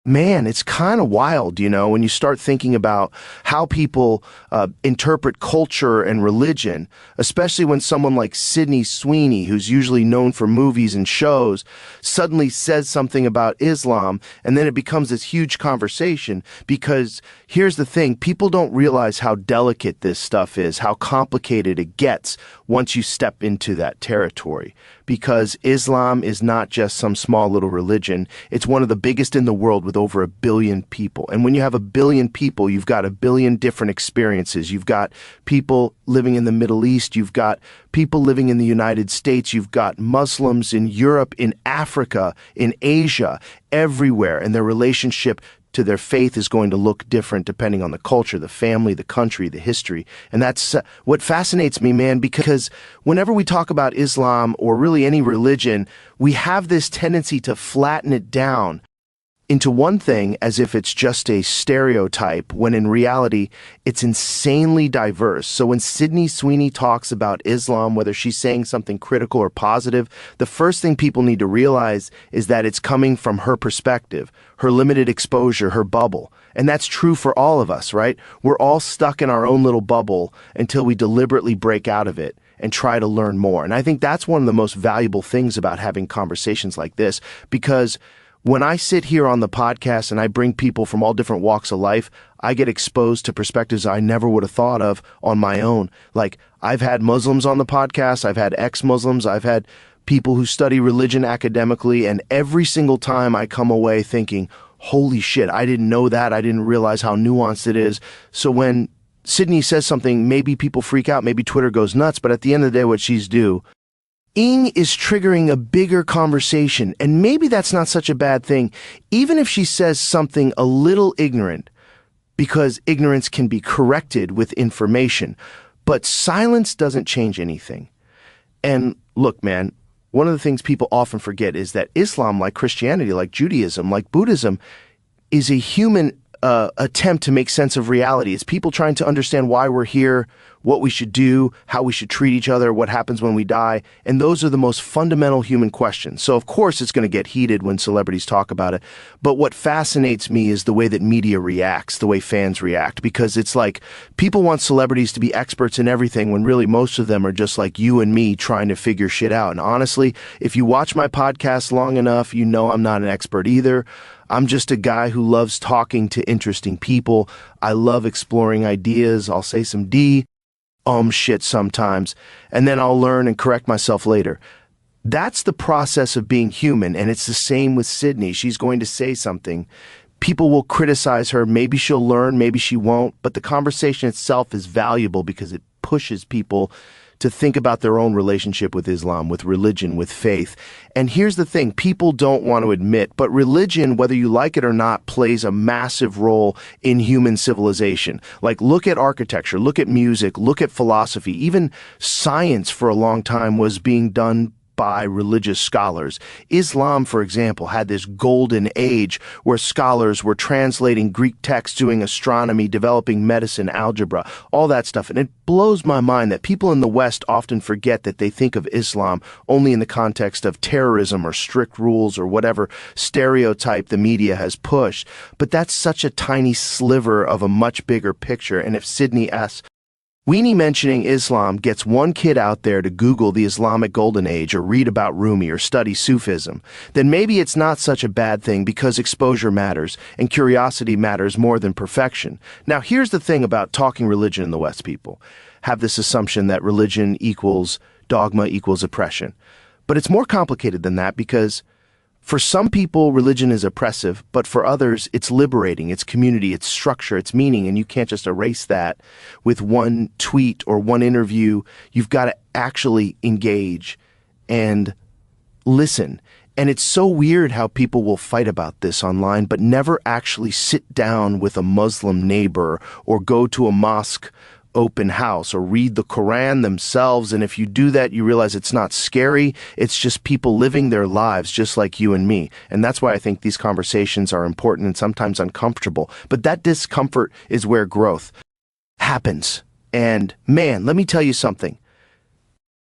Man, it's kind of wild, when you start thinking about how people interpret culture and religion, especially when someone like Sydney Sweeney, who's usually known for movies and shows, suddenly says something about Islam, and then it becomes this huge conversation. Because here's the thing, people don't realize how delicate this stuff is, how complicated it gets once you step into that territory. Because Islam is not just some small little religion, it's one of the biggest in the world with over 1 billion people. And when you have 1 billion people, you've got 1 billion different experiences. You've got people living in the Middle East. You've got people living in the United States. You've got Muslims in Europe, in Africa, in Asia, everywhere. And their relationship to their faith is going to look different depending on the culture, the family, the country, the history. And that's what fascinates me, man, because whenever we talk about Islam or really any religion, we have this tendency to flatten it down into one thing as if it's just a stereotype, when in reality, it's insanely diverse. So when Sydney Sweeney talks about Islam, whether she's saying something critical or positive, the first thing people need to realize is that it's coming from her perspective, her limited exposure, her bubble. And that's true for all of us, right? We're all stuck in our own little bubble until we deliberately break out of it and try to learn more. And I think that's one of the most valuable things about having conversations like this, because when I sit here on the podcast and I bring people from all different walks of life, I get exposed to perspectives I never would have thought of on my own. Like, I've had Muslims on the podcast, I've had ex-Muslims, I've had people who study religion academically, and every single time I come away thinking, holy shit, I didn't know that, I didn't realize how nuanced it is. So when Sydney says something, maybe people freak out, maybe Twitter goes nuts, but at the end of the day, what she's Ing is triggering a bigger conversation, and maybe that's not such a bad thing, even if she says something a little ignorant, because ignorance can be corrected with information. But silence doesn't change anything. And look, man, one of the things people often forget is that Islam, like Christianity, like Judaism, like Buddhism, is a human attempt to make sense of reality. It's people trying to understand why we're here, what we should do, how we should treat each other, what happens when we die. And those are the most fundamental human questions. So of course it's going to get heated when celebrities talk about it. But what fascinates me is the way that media reacts, the way fans react, because it's like people want celebrities to be experts in everything when really most of them are just like you and me trying to figure shit out. And honestly, if you watch my podcast long enough, you know I'm not an expert either. I'm just a guy who loves talking to interesting people. I love exploring ideas. I'll say some shit sometimes, and then I'll learn and correct myself later. That's the process of being human, and it's the same with Sydney. She's going to say something. People will criticize her. Maybe she'll learn, maybe she won't, but the conversation itself is valuable because it pushes people to think about their own relationship with Islam, with religion, with faith. And here's the thing, people don't want to admit, but religion, whether you like it or not, plays a massive role in human civilization. Like, look at architecture, look at music, look at philosophy. Even science for a long time was being done by religious scholars. Islam, for example, had this golden age where scholars were translating Greek texts, doing astronomy, developing medicine, algebra, all that stuff. And it blows my mind that people in the West often forget that they think of Islam only in the context of terrorism or strict rules or whatever stereotype the media has pushed. But that's such a tiny sliver of a much bigger picture. And if Sydney S. Sweeney mentioning Islam gets one kid out there to Google the Islamic Golden Age or read about Rumi or study Sufism, then maybe it's not such a bad thing, because exposure matters and curiosity matters more than perfection. Now, here's the thing about talking religion in the West. People have this assumption that religion equals dogma equals oppression. But it's more complicated than that, because for some people, religion is oppressive, but for others, it's liberating, it's community, it's structure, it's meaning, and you can't just erase that with one tweet or one interview. You've got to actually engage and listen. And it's so weird how people will fight about this online, but never actually sit down with a Muslim neighbor or go to a mosque open house or read the Quran themselves. And if you do that, you realize it's not scary. It's just people living their lives just like you and me. And that's why I think these conversations are important and sometimes uncomfortable. But that discomfort is where growth happens. And man, let me tell you something.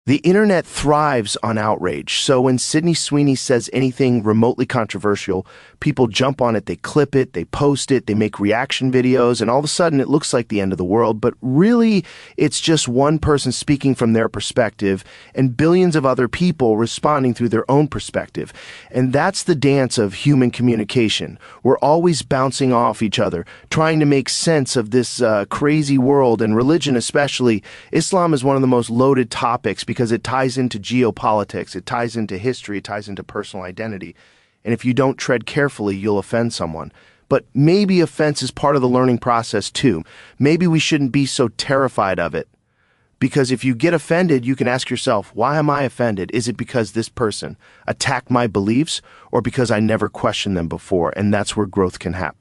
The internet thrives on outrage. So when Sydney Sweeney says anything remotely controversial, people jump on it, they clip it, they post it, they make reaction videos, and all of a sudden it looks like the end of the world. But really, it's just one person speaking from their perspective and billions of other people responding through their own perspective. And that's the dance of human communication. We're always bouncing off each other, trying to make sense of this crazy world, and religion especially. Islam is one of the most loaded topics because it ties into geopolitics, it ties into history, it ties into personal identity. And if you don't tread carefully, you'll offend someone. But maybe offense is part of the learning process too. Maybe we shouldn't be so terrified of it. Because if you get offended, you can ask yourself, why am I offended? Is it because this person attacked my beliefs, or because I never questioned them before? And that's where growth can happen.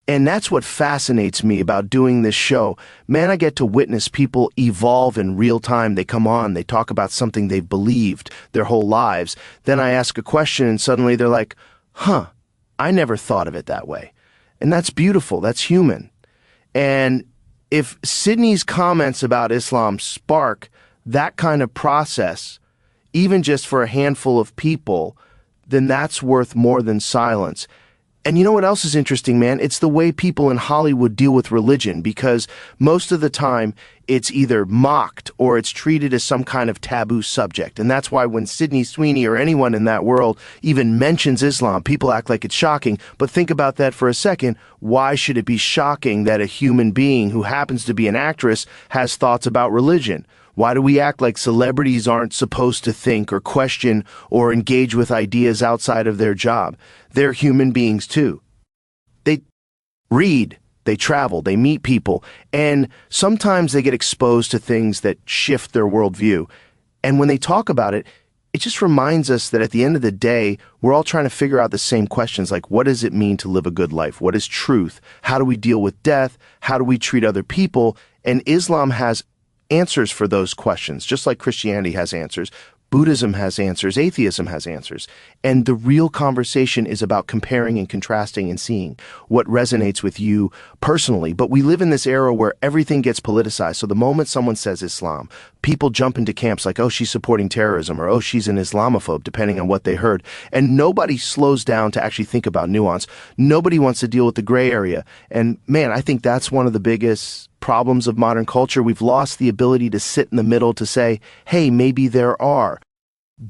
And that's what fascinates me about doing this show. Man, I get to witness people evolve in real time. They come on, they talk about something they've believed their whole lives. Then I ask a question and suddenly they're like, I never thought of it that way. And that's beautiful. That's human. And if Sydney's comments about Islam spark that kind of process, even just for a handful of people, then that's worth more than silence. And you know what else is interesting, man? It's the way people in Hollywood deal with religion, because most of the time it's either mocked or it's treated as some kind of taboo subject. And that's why when Sydney Sweeney or anyone in that world even mentions Islam, people act like it's shocking. But think about that for a second. Why should it be shocking that a human being who happens to be an actress has thoughts about religion? Why do we act like celebrities aren't supposed to think or question or engage with ideas outside of their job? They're human beings too. They read, they travel, they meet people, and sometimes they get exposed to things that shift their worldview. And when they talk about it, it just reminds us that at the end of the day, we're all trying to figure out the same questions, like what does it mean to live a good life? What is truth? How do we deal with death? How do we treat other people? And Islam has answers for those questions, just like Christianity has answers. Buddhism has answers, atheism has answers. And the real conversation is about comparing and contrasting and seeing what resonates with you personally. But we live in this era where everything gets politicized. So the moment someone says Islam, people jump into camps like, oh, she's supporting terrorism, or oh, she's an Islamophobe, depending on what they heard. And nobody slows down to actually think about nuance. Nobody wants to deal with the gray area. And man, I think that's one of the biggest problems of modern culture. We've lost the ability to sit in the middle to say, hey, maybe there are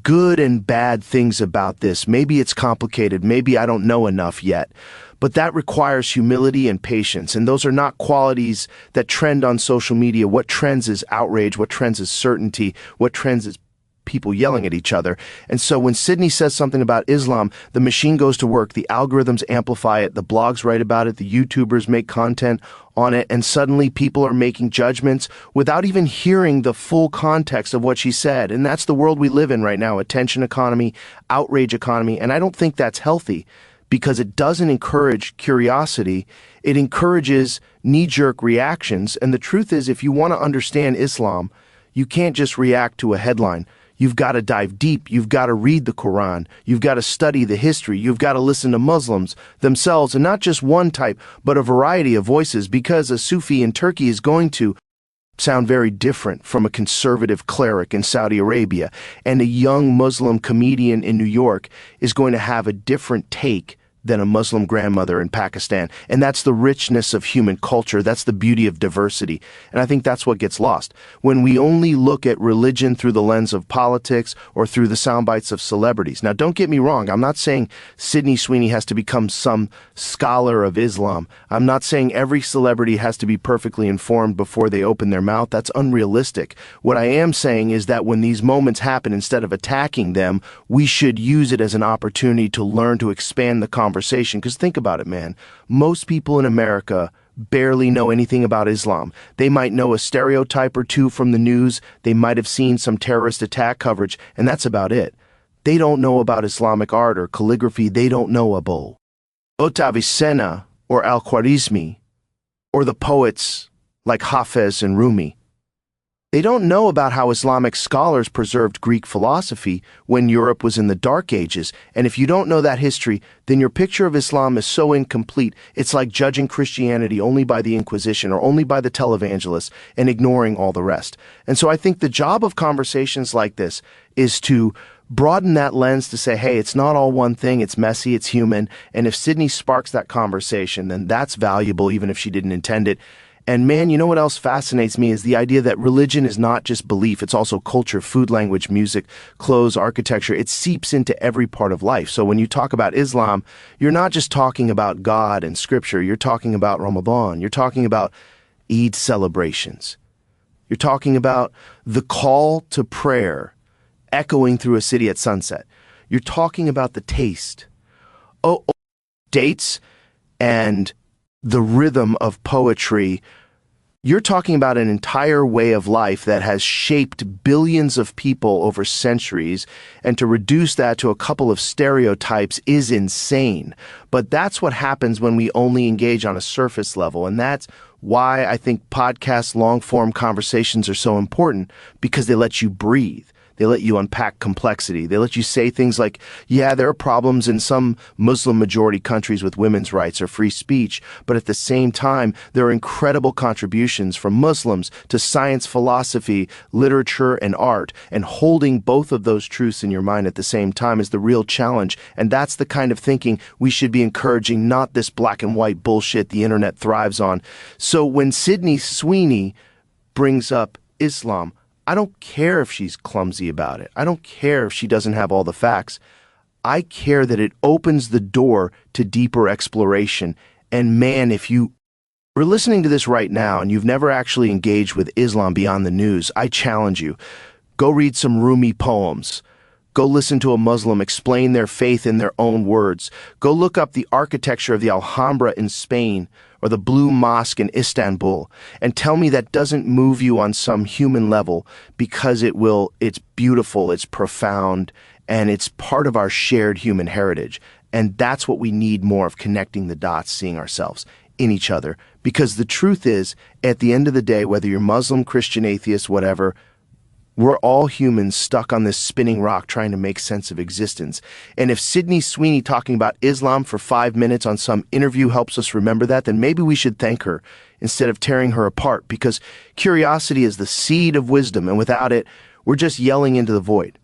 good and bad things about this. Maybe it's complicated. Maybe I don't know enough yet. But that requires humility and patience. And those are not qualities that trend on social media. What trends is outrage. What trends is certainty. What trends is people yelling at each other. And so when Sydney says something about Islam, the machine goes to work, the algorithms amplify it, the blogs write about it, the YouTubers make content on it, and suddenly people are making judgments without even hearing the full context of what she said. And that's the world we live in right now, attention economy, outrage economy, and I don't think that's healthy because it doesn't encourage curiosity. It encourages knee-jerk reactions, and the truth is, if you want to understand Islam, you can't just react to a headline. You've got to dive deep. You've got to read the Quran. You've got to study the history. You've got to listen to Muslims themselves, and not just one type, but a variety of voices, because a Sufi in Turkey is going to sound very different from a conservative cleric in Saudi Arabia, and a young Muslim comedian in New York is going to have a different take than a Muslim grandmother in Pakistan. And that's the richness of human culture. That's the beauty of diversity. And I think that's what gets lost. When we only look at religion through the lens of politics or through the sound bites of celebrities. Now, don't get me wrong. I'm not saying Sydney Sweeney has to become some scholar of Islam. I'm not saying every celebrity has to be perfectly informed before they open their mouth. That's unrealistic. What I am saying is that when these moments happen, instead of attacking them, we should use it as an opportunity to learn to expand the conversation. Because think about it, man. Most people in America barely know anything about Islam. They might know a stereotype or two from the news. They might have seen some terrorist attack coverage, and that's about it. They don't know about Islamic art or calligraphy. They don't know Abu Avicenna or Al-Khwarizmi or the poets like Hafez and Rumi. They don't know about how Islamic scholars preserved Greek philosophy when Europe was in the Dark Ages. And if you don't know that history, then your picture of Islam is so incomplete. It's like judging Christianity only by the Inquisition or only by the televangelists and ignoring all the rest. And so I think the job of conversations like this is to broaden that lens to say, hey, it's not all one thing, it's messy, it's human. And if Sydney sparks that conversation, then that's valuable, even if she didn't intend it. And man, you know what else fascinates me is the idea that religion is not just belief, it's also culture, food, language, music, clothes, architecture. It seeps into every part of life. So when you talk about Islam, you're not just talking about God and scripture, you're talking about Ramadan, you're talking about Eid celebrations. You're talking about the call to prayer echoing through a city at sunset. You're talking about the taste. Dates and the rhythm of poetry. You're talking about an entire way of life that has shaped billions of people over centuries, and to reduce that to a couple of stereotypes is insane. But that's what happens when we only engage on a surface level, and that's why I think podcasts, long-form conversations are so important, because they let you breathe. They let you unpack complexity. They let you say things like, yeah, there are problems in some Muslim-majority countries with women's rights or free speech, but at the same time, there are incredible contributions from Muslims to science, philosophy, literature, and art, and holding both of those truths in your mind at the same time is the real challenge, and that's the kind of thinking we should be encouraging, not this black and white bullshit the internet thrives on. So when Sydney Sweeney brings up Islam, I don't care if she's clumsy about it. I don't care if she doesn't have all the facts. I care that it opens the door to deeper exploration. And man, if you are listening to this right now and you've never actually engaged with Islam beyond the news, I challenge you. Go read some Rumi poems. Go listen to a Muslim explain their faith in their own words. Go look up the architecture of the Alhambra in Spain or the Blue Mosque in Istanbul, and tell me that doesn't move you on some human level, because it's beautiful, it's profound, and it's part of our shared human heritage. And that's what we need more of, connecting the dots, seeing ourselves in each other. Because the truth is, at the end of the day, whether you're Muslim, Christian, atheist, whatever, we're all humans stuck on this spinning rock trying to make sense of existence. And if Sydney Sweeney talking about Islam for 5 minutes on some interview helps us remember that, then maybe we should thank her instead of tearing her apart, because curiosity is the seed of wisdom, and without it, we're just yelling into the void.